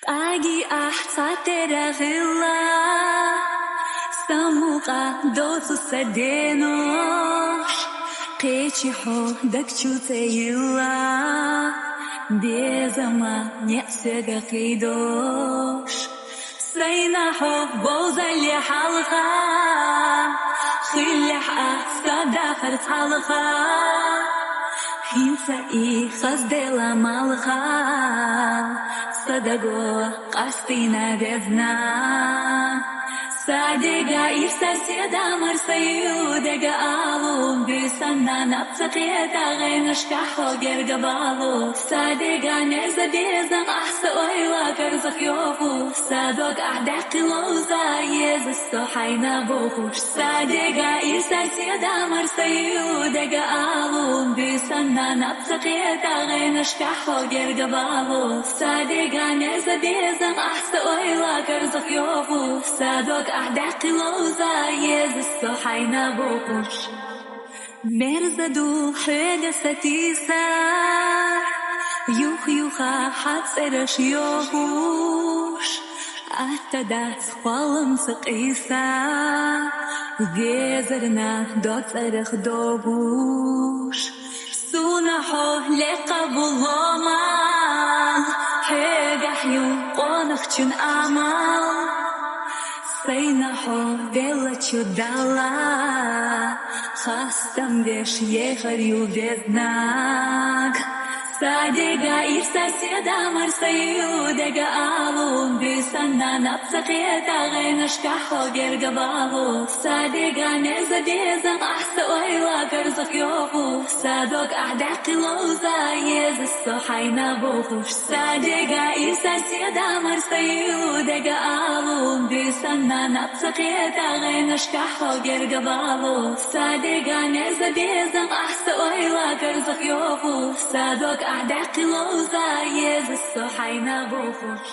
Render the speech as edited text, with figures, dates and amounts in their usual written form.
Agi ahtatera villa Samuqa dotu sadenosh Qechi ho dakchute yilla Bezama nefsega qidosh Sayna ho bozali halqa Khillah astada khart halqa Hinsa I khazdela malqa Sadago qastina bezna Sadega irsarsida marsayudega alum Bisanna napsaqiyata ghaynashkaho gergabalu Sadega nerza bezan ahsa oyla karzak yofu Sadog ahdaqi loza yezisto hayna bohush Sadega irsarsida marsayudega alum Bisanna napsaqiyata ghaynashkaho gergabalu Sadega nerza bezan ahsa oyla karzak yofu Sadog أحداقي لوزا يزستو حينا بوقوش مرزدو حيدة ستيسا يوخا حتصرش يوهوش أتدات خالم سقيسا جيزرنا دوت صرخ دوبوش سونحو لقبول لومال حيقا حيو قونخشن أمال Sayna ho bella chudala Khastam vesh yehar yu veznag Sadega irsasida marsayudega alum Bisanna napsaqiyata ghaynashkaho gergabalu Sadega nerza bezan ahsa oyla karzak yofu Sadog ahdaqi loza yezisto hayna bohush Sadega irsasida marsayudega alum Bisanna napsaqiyata ghaynashkaho gergabalu Sadega nerza bezan ahsa oyla karzak yofu Sadog أعداقي لوزا يزستو حينا بوخوش